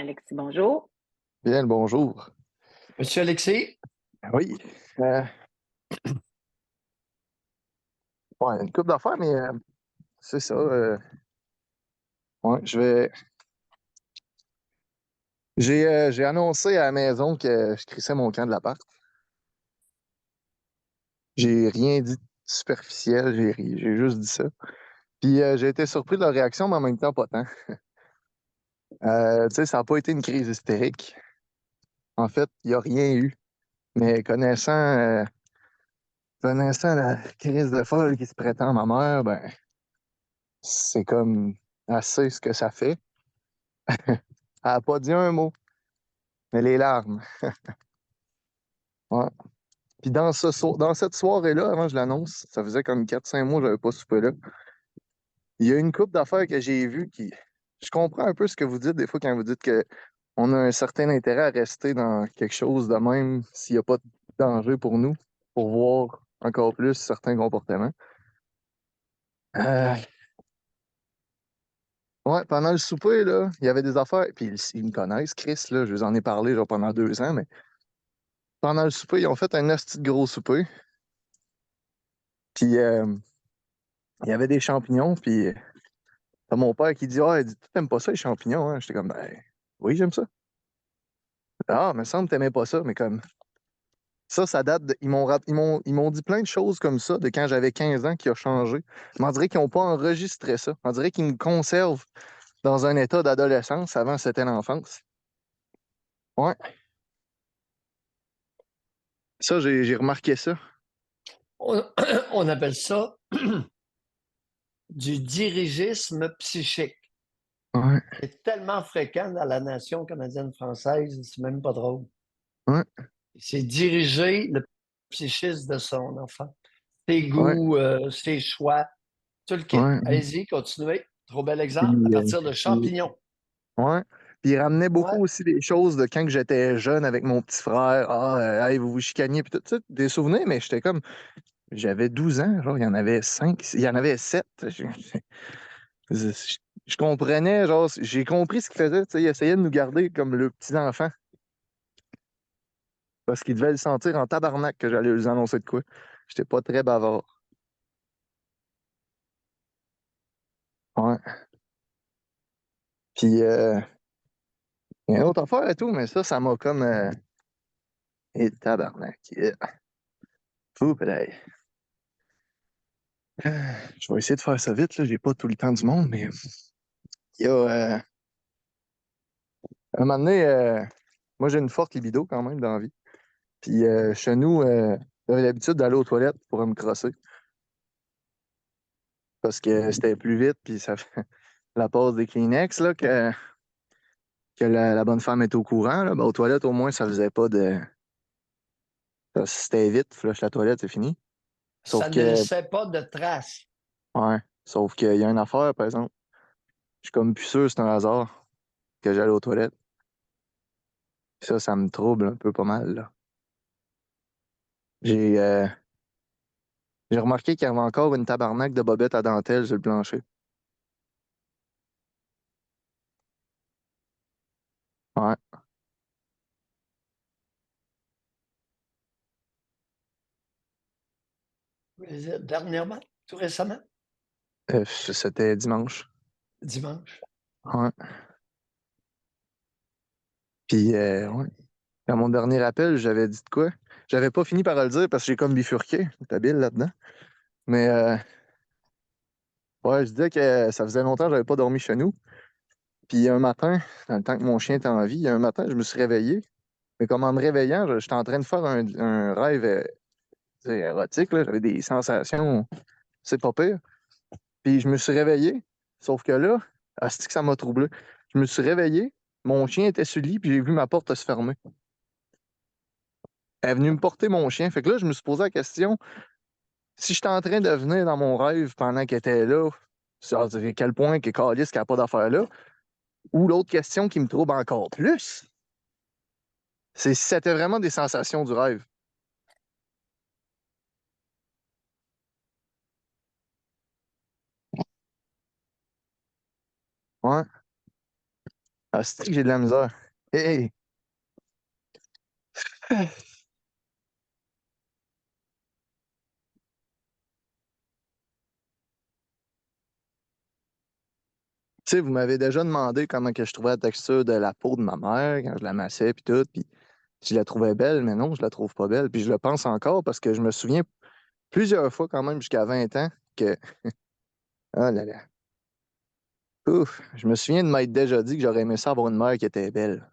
Alexis, bonjour. Bien, le bonjour. Monsieur Alexis, Oui. Euh, ouais, une couple d'affaires, mais c'est ça. Ouais, j'ai annoncé à la maison que je crissais mon camp de l'appart. J'ai rien dit de superficiel, j'ai juste dit ça. Puis j'ai été surpris de leur réaction, mais en même temps, pas tant. Tu sais, ça n'a pas été une crise hystérique. En fait, il n'y a rien eu. Mais connaissant la crise de folle qui se prétend à ma mère, ben, c'est comme assez ce que ça fait. Elle n'a pas dit un mot, mais les larmes. Ouais. Puis dans cette soirée-là, avant que je l'annonce, ça faisait comme 4 5 mois que j'avais pas soupé là. Il y a une couple d'affaires que j'ai vues qui. Je comprends un peu ce que vous dites des fois quand vous dites que on a un certain intérêt à rester dans quelque chose de même s'il n'y a pas de danger pour nous, pour voir encore plus certains comportements. Euh, ouais, pendant le souper, là, il y avait des affaires, puis ils me connaissent, Chris, là, je vous en ai parlé genre, pendant 2 ans, mais pendant le souper, ils ont fait un asti de gros souper. Puis il y avait des champignons, puis t'as mon père qui dit: Ah, il dit, t'aimes pas ça, les champignons, hein? J'étais comme: Ben, oui, j'aime ça. Ah, me semble que t'aimais pas ça, mais comme ça date de. Ils m'ont dit plein de choses comme ça de quand j'avais 15 ans qui a changé. Mais on dirait qu'ils n'ont pas enregistré ça. On dirait qu'ils me conservent dans un état d'adolescence avant c'était l'enfance. Ouais, ça, j'ai remarqué ça. on, on appelle ça du dirigisme psychique. Ouais, C'est tellement fréquent dans la nation canadienne-française, c'est même pas drôle. ouais, C'est diriger le psychisme de son enfant. Ses ouais, goûts, ses choix, tout le kit. ouais. Allez-y, continuez. Trop bel exemple. À Puis, partir de champignons. ouais. Puis il ramenait Ouais. beaucoup aussi des choses de quand que j'étais jeune avec mon petit frère. Ah, hey, vous vous chicaniez, puis tout ça, des souvenirs, mais j'étais comme. J'avais 12 ans, genre, il y en avait 5, il y en avait 7. Je comprenais, genre, j'ai compris ce qu'il faisait, tu sais, il essayait de nous garder comme le petit enfant. Parce qu'il devait le sentir en tabarnak que j'allais lui annoncer de quoi. J'étais pas très bavard. Ouais. Puis, il y a une autre affaire et tout, mais ça m'a comme. Et tabarnak. Yeah. Fou, pareil. Je vais essayer de faire ça vite, là. J'ai pas tout le temps du monde, mais il y a. Un moment donné, moi, j'ai une forte libido quand même dans la vie. Puis, chez nous, j'avais l'habitude d'aller aux toilettes pour me crosser. Parce que c'était plus vite, puis ça fait la pause des Kleenex, là, que la bonne femme est au courant. Là. Ben, aux toilettes, au moins, ça faisait pas de. C'était vite, flush la toilette, c'est fini. Ça Sauf ne que, laissait pas de traces. ouais, sauf qu'il y a une affaire, par exemple. Je suis comme plus sûr que c'est un hasard que j'allais aux toilettes. Ça me trouble un peu pas mal, là. J'ai euh, j'ai remarqué qu'il y avait encore une tabarnak de bobettes à dentelle sur le plancher. Ouais. Dernièrement, tout récemment, C'était dimanche. dimanche. Ouais. Puis, ouais. Dans mon dernier appel, j'avais dit de quoi? J'avais pas fini par le dire parce que j'ai comme bifurqué. T'es habile là-dedans. Mais ouais, je disais que ça faisait longtemps que j'avais pas dormi chez nous. Puis un matin, dans le temps que mon chien était en vie, un matin, je me suis réveillé. Mais comme en me réveillant, j'étais en train de faire un rêve tu sais, érotique. Là. J'avais des sensations, c'est pas pire. Puis je me suis réveillé. Sauf que là, c'est que ça m'a troublé. Je me suis réveillé, mon chien était sur le lit, puis j'ai vu ma porte se fermer. Elle est venue me porter mon chien. Fait que là, je me suis posé la question, si j'étais en train de venir dans mon rêve pendant qu'elle était là, ça veut dire à quel point que Calis qu'il n'y a pas d'affaire là. Ou l'autre question qui me trouble encore plus, c'est si c'était vraiment des sensations du rêve. Ouais. Ah, c'est que j'ai de la misère. Hey! Tu sais, vous m'avez déjà demandé comment que je trouvais la texture de la peau de ma mère quand je la massais puis tout, puis je la trouvais belle, mais non, je la trouve pas belle. Puis je le pense encore parce que je me souviens plusieurs fois quand même jusqu'à 20 ans que, oh là là, ouf, je me souviens de m'être déjà dit que j'aurais aimé ça avoir une mère qui était belle.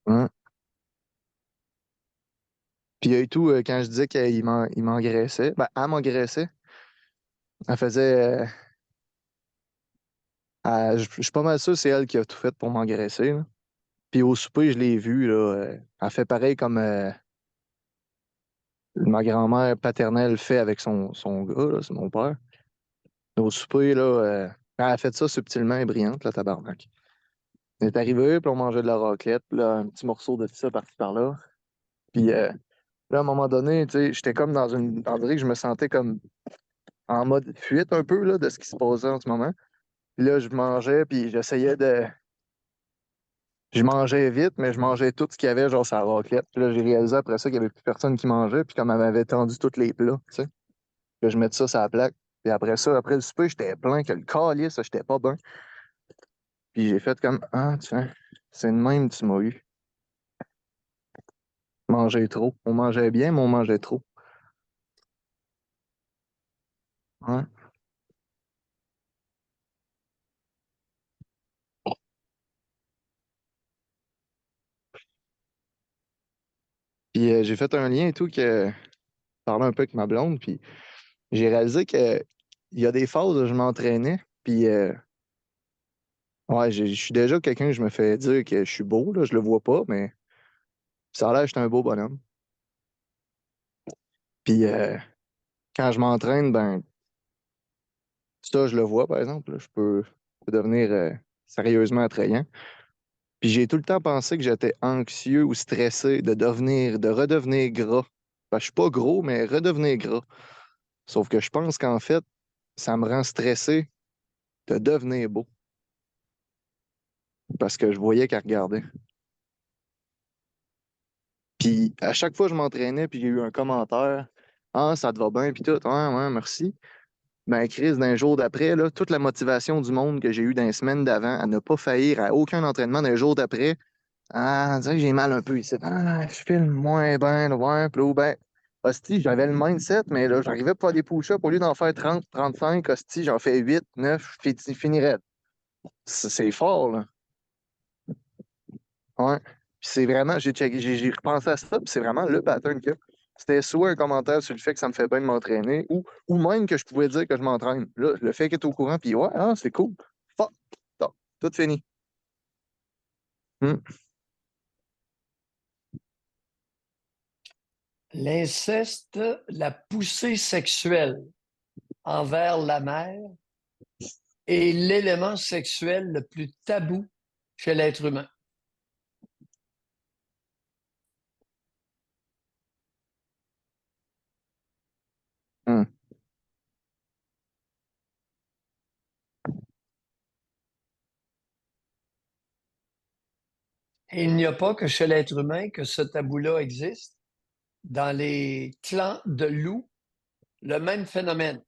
Hein? Puis et tout, quand je disais il m'engraissait, ben, elle m'engraissait. Elle faisait, je suis pas mal sûr que c'est elle qui a tout fait pour m'engraisser, là. Puis au souper, je l'ai vue, là, elle fait pareil comme ma grand-mère paternelle fait avec son gars, là, c'est mon père. Au souper, là, elle a fait ça subtilement et brillante, la tabarnak. On est arrivé, puis on mangeait de la raclette, puis là, un petit morceau de ça par-ci par-là. Puis là, à un moment donné, tu sais, j'étais comme dans une. On dirait que je me sentais comme en mode fuite un peu là, de ce qui se passait en ce moment. Puis là, je mangeais, puis j'essayais de. Je mangeais vite, mais je mangeais tout ce qu'il y avait, genre, sur la raclette. Puis là, j'ai réalisé après ça qu'il n'y avait plus personne qui mangeait, puis comme elle m'avait tendu tous les plats, tu sais, que je mette ça sur la plaque. Puis après ça, après le souper, j'étais plein, que le calice, j'étais pas bien. Puis j'ai fait comme, ah, tiens, c'est de même, tu m'as eu. Manger trop. On mangeait bien, mais on mangeait trop. Ouais. Puis j'ai fait un lien et tout, que parlais un peu avec ma blonde, puis j'ai réalisé que il y a des phases où je m'entraînais, puis ouais, je suis déjà quelqu'un, je me fais dire que je suis beau, là, je le vois pas, mais ça a l'air que j'étais un beau bonhomme. Puis quand je m'entraîne, ben, ça, je le vois, par exemple, là, je peux devenir sérieusement attrayant. Puis j'ai tout le temps pensé que j'étais anxieux ou stressé de redevenir gras. Ben, je suis pas gros, mais redevenir gras. Sauf que je pense qu'en fait, ça me rend stressé de devenir beau parce que je voyais qu'elle regardait. Puis à chaque fois que je m'entraînais, puis j'ai eu un commentaire, ah, ça te va bien, puis tout, ouais, ouais, merci. Ben, Chris, d'un jour d'après, là, toute la motivation du monde que j'ai eue dans les semaines d'avant à ne pas faillir à aucun entraînement d'un jour d'après, ah, on dirait que j'ai mal un peu ici. Ah, je filme moins bien, là, ouais, puis là, ben, hostie, j'avais le mindset, mais là, j'arrivais pas à faire des push-ups, au lieu d'en faire 30, 35, hostie, j'en fais 8, 9, je finirais. C'est fort, là. Ouais. Puis c'est vraiment, j'ai repensé à ça, puis c'est vraiment le pattern que c'était soit un commentaire sur le fait que ça me fait bien de m'entraîner, ou même que je pouvais dire que je m'entraîne. Là, le fait qu'il est au courant, puis ouais, ah, c'est cool. Fuck, top, tout fini. Hmm. L'inceste, la poussée sexuelle envers la mère est l'élément sexuel le plus tabou chez l'être humain. Hmm. Et il n'y a pas que chez l'être humain que ce tabou-là existe. Dans les clans de loups, le même phénomène.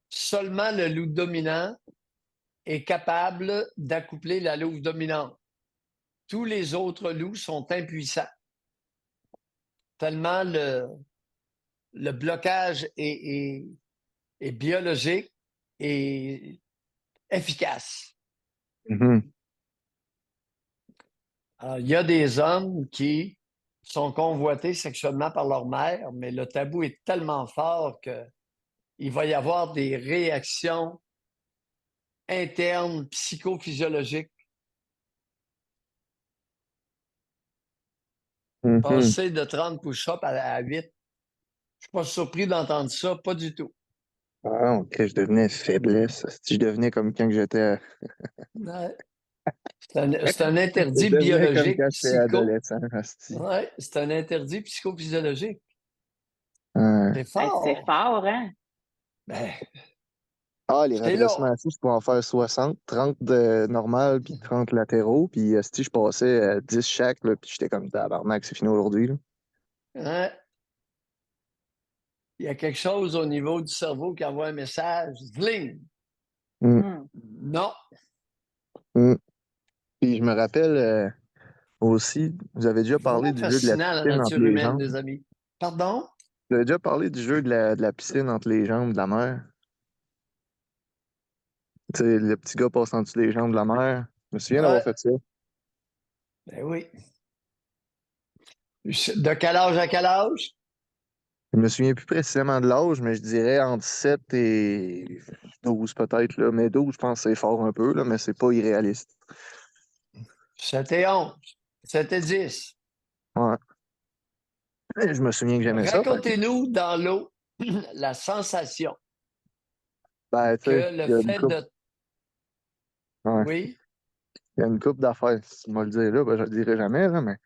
Seulement le loup dominant est capable d'accoupler la louve dominante. Tous les autres loups sont impuissants, tellement le blocage est biologique et efficace. Mhm. Alors, il y a des hommes qui sont convoités sexuellement par leur mère, mais le tabou est tellement fort qu'il va y avoir des réactions internes psychophysiologiques. Mhm. Passer de 30 push-ups à 8, je ne suis pas surpris d'entendre ça, pas du tout. Ah, ok, je devenais faiblesse. Si je devenais comme quand que j'étais. Ouais. C'est un Je interdit devenais comme biologique, quand j'étais adolescent, asti. Ouais, c'est un interdit psychophysiologique. Ouais. C'est C'est fort. fort, hein? Ben, Ah, les c'est là. redressements assis, je pouvais en faire 60, 30 de normal, puis 30 latéraux, puis asti, je passais 10 chaque, là, puis j'étais comme tabarnak, c'est fini aujourd'hui, là. Hein? Il y a quelque chose au niveau du cerveau qui envoie un message. Zling! Hum, Hmm. Non. hum. Puis je me rappelle aussi, vous avez déjà parlé Vraiment du jeu de la fascinant, la piscine entre nature les humaine, jambes. des amis. Pardon? Vous avez déjà parlé du jeu de la piscine entre les jambes de la mer. Tu sais, le petit gars passe en dessous des jambes de la mer. Je me souviens d'avoir Ouais, fait ça. ben oui. De quel âge à quel âge? Je me souviens plus précisément de l'âge, mais je dirais entre 7 et 12 peut-être, là. Mais 12, je pense que c'est fort un peu, là, mais c'est pas irréaliste. C'était 11. C'était 10. Ouais. Et je me souviens que j'aimais ça. Racontez-nous dans l'eau la sensation Ben, tu sais, que le il y a une fait coupe. de... Ouais. Oui, Il y a une coupe d'affaires. Si tu me le dire là, ben, je le dirai jamais, là, mais.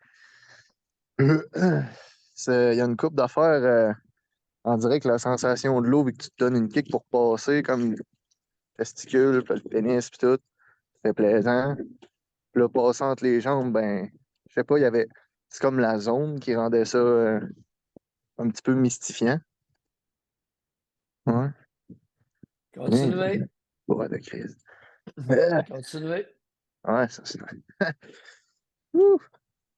Il y a une coupe d'affaires. On dirait que la sensation de l'eau, vu que tu te donnes une kick pour passer, comme le testicule, puis le pénis, puis tout, c'est plaisant. Puis là, passer entre les jambes, ben, je sais pas, il y avait. C'est comme la zone qui rendait ça un petit peu mystifiant. Ouais. Hein, continuez. ouais, de crise. Euh, Continuez. ouais, ça c'est vrai. Ouh.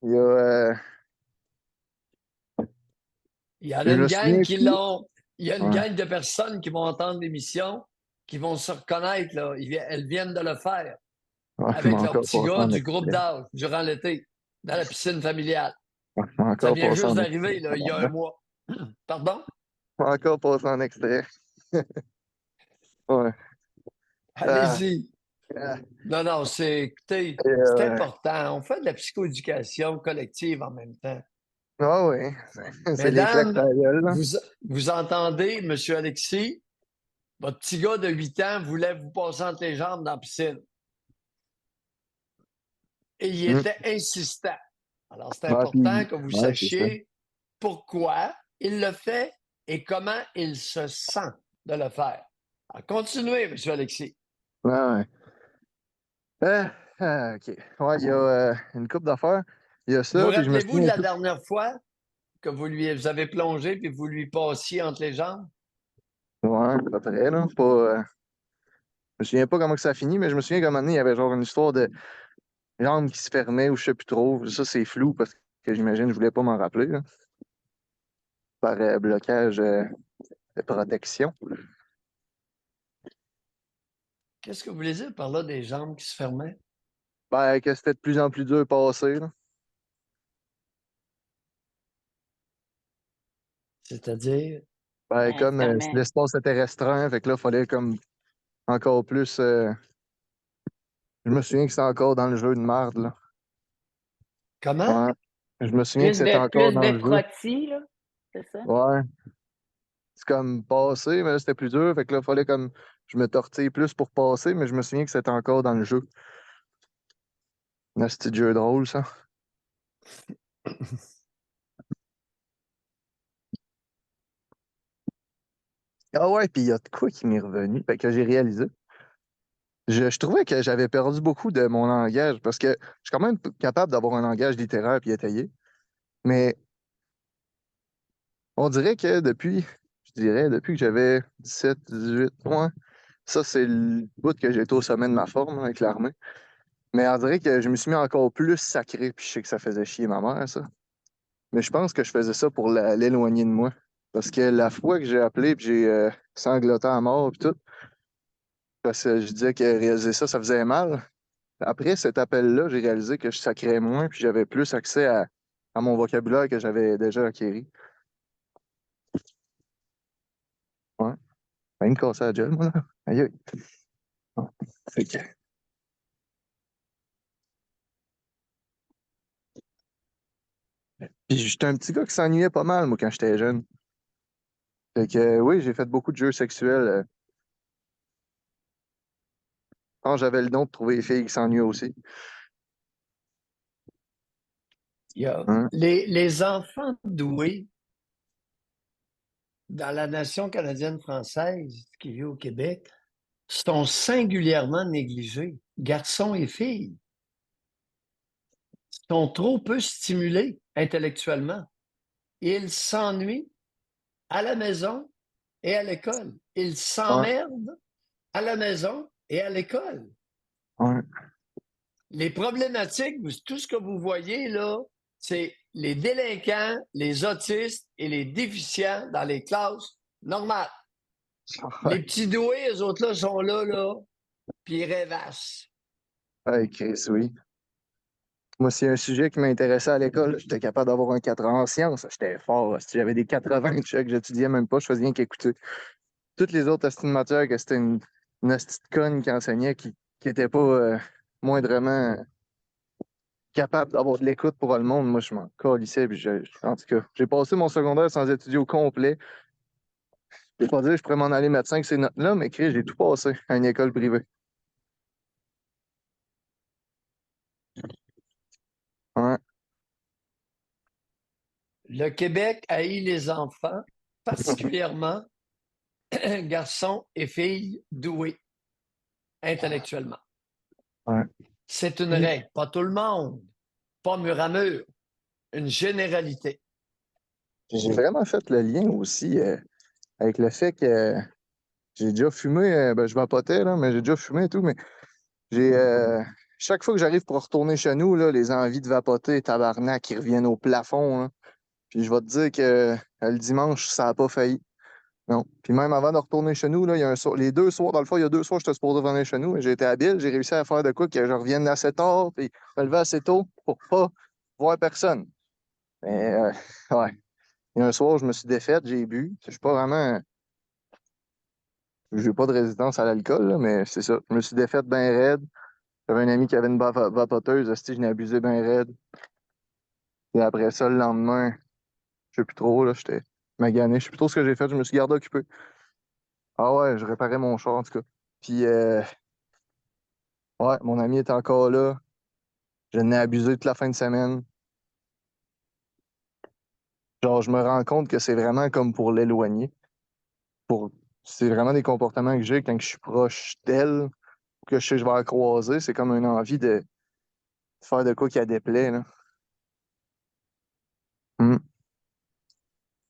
Il y a. Il y en a Je une me gang souviens qui plus. l'ont. Il y a une Ouais, gang de personnes qui vont entendre l'émission, qui vont se reconnaître, là. Elles viennent de le faire ouais, je m'ai avec leur encore petit passé gars en du groupe extrait. d'âge durant l'été, dans la piscine familiale. Ouais, je m'ai Ça encore vient passé juste en extrait. d'arriver, là, il y a un mois. Pardon? Je m'ai encore passé en extrait. Ouais. Ah, Allez-y. ah. Non, non, écoutez, Et, c'est important. On fait de la psychoéducation collective en même temps. ah oui, c'est les claques Mesdames, à la gueule, là. vous, vous entendez, Monsieur Alexis, votre petit gars de 8 ans voulait vous passer entre les jambes dans la piscine. Et il Hum. était insistant. Alors, c'est Ouais, important puis, que vous ouais, c'est ça. sachiez pourquoi il le fait et comment il se sent de le faire. Alors, continuez, M. Alexis. Ouais, ouais. OK. Ouais, il y a une coupe d'affaires. Il y a Vous ça, puis je me rappelez-vous de souviens la tout. dernière fois que vous avez plongé puis vous lui passiez entre les jambes? Ouais, à peu près, là. Pas, je me souviens pas comment que ça a fini, mais je me souviens qu'à un moment donné, il y avait genre une histoire de jambes qui se fermaient ou je sais plus trop. Ça, c'est flou parce que j'imagine je voulais pas m'en rappeler, là, par blocage de protection. Qu'est-ce que vous voulez dire par là des jambes qui se fermaient? Ben, que c'était de plus en plus dur de passer, là. C'est-à-dire, Ben, Ben, comme c'est fermé. l'espace était restreint, fait que là, il fallait comme encore plus. Je me souviens que c'était encore dans le jeu de marde, là. comment? Ouais. Je me souviens que c'était encore Plus dans de le jeu. frottis, là. C'est ça? Ouais. C'est comme passer, mais là, c'était plus dur. Fait que là, il fallait comme. Je me tortille plus pour passer, mais je me souviens que c'était encore dans le jeu. C'était un jeu drôle, ça. Ah ouais, puis il y a de quoi qui m'est revenu, fait que j'ai réalisé. Je trouvais que j'avais perdu beaucoup de mon langage parce que je suis quand même capable d'avoir un langage littéraire puis étayé. Mais on dirait que depuis que j'avais 17, 18, ouais, ça c'est le bout que j'ai été au sommet de ma forme avec l'armée. Mais on dirait que je me suis mis encore plus sacré, puis je sais que ça faisait chier ma mère, ça. Mais je pense que je faisais ça pour l'éloigner de moi. Parce que la fois que j'ai appelé, puis j'ai sangloté à mort, puis tout, parce que je disais que réaliser ça, ça faisait mal. Après cet appel-là, j'ai réalisé que je sacrais moins, puis j'avais plus accès à mon vocabulaire que j'avais déjà acquis. Ouais. Rien me casser la gueule, moi, là. Aïe, aïe. Ouais. Fait que- Puis j'étais un petit gars qui s'ennuyait pas mal, moi, quand j'étais jeune. Fait que, oui, j'ai fait beaucoup de jeux sexuels. pense que j'avais le don de trouver les filles qui s'ennuient aussi. Il y a Hein? les enfants doués dans la nation canadienne-française qui vit au Québec sont singulièrement négligés. Garçons et filles sont trop peu stimulés intellectuellement. Ils s'ennuient à la maison et à l'école. Ils Ouais, s'emmerdent à la maison et à l'école. ouais. Les problématiques, tout ce que vous voyez là, c'est les délinquants, les autistes et les déficients dans les classes normales. Les petits doués, eux autres là, sont là, puis ils rêvassent. Ouais, Chris, oui. Moi, s'il y a un sujet qui m'intéressait à l'école, j'étais capable d'avoir un 4 ans en sciences. J'étais fort. Si j'avais des 80, j'étudiais même pas, je faisais rien qu'écouter. Toutes les autres astuces de matière, que c'était une hostie de conne qui enseignait, qui était pas moindrement capable d'avoir de l'écoute pour le monde. Moi, je m'en calissais. En tout cas, j'ai passé mon secondaire sans étudier au complet. Je peux pas dire que je pourrais m'en aller médecin avec ces notes-là, mais Chris, j'ai tout passé à une école privée. Ouais, Le Québec haït les enfants, particulièrement garçons et filles doués intellectuellement. ouais. C'est une règle, pas tout le monde, pas mur à mur, une généralité. J'ai vraiment fait le lien aussi avec le fait que j'ai déjà fumé, ben, je vapotais, là, mais j'ai déjà fumé et tout, mais j'ai chaque fois que j'arrive pour retourner chez nous, là, les envies de vapoter, tabarnak, qui reviennent au plafond. Hein. Puis je vais te dire que le dimanche, ça n'a pas failli. Non. Puis même avant de retourner chez nous, là, il y a les 2 soirs, dans le fond, il y a 2 soirs, j'étais supposé revenir chez nous, mais j'ai été habile, j'ai réussi à faire de quoi que je revienne assez tard, puis me lever assez tôt pour pas voir personne. Mais ouais. Et un soir, je me suis défaite, j'ai bu. Je suis pas vraiment. J'ai pas de résistance à l'alcool, là, mais c'est ça. Je me suis défaite bien raide. J'avais un ami qui avait une vapoteuse, hostie, je n'ai abusé bien raide. Et après ça, le lendemain, je sais plus trop, là, j'étais magané. Je sais plus trop ce que j'ai fait, je me suis gardé occupé. Ah ouais, je réparais mon char, en tout cas. Puis, ouais, mon ami était encore là. Je n'ai abusé toute la fin de semaine. Genre, je me rends compte que c'est vraiment comme pour l'éloigner. Pour... C'est vraiment des comportements que j'ai quand je suis proche d'elle, ou que je sais que je vais la croiser. C'est comme une envie de faire de quoi qui a déplaît, là. Hmm.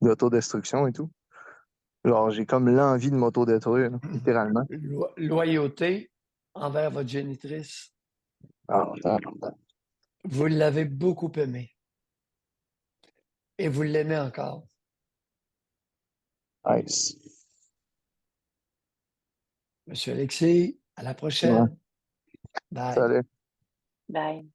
D'autodestruction et tout. Genre, j'ai comme l'envie de m'autodétruire, là, littéralement. Loyauté envers votre génitrice. Ah, attends. Vous l'avez beaucoup aimé. Et vous l'aimez encore. Nice. Monsieur Alexis, à la Ouais. prochaine. Bye. Salut. Bye.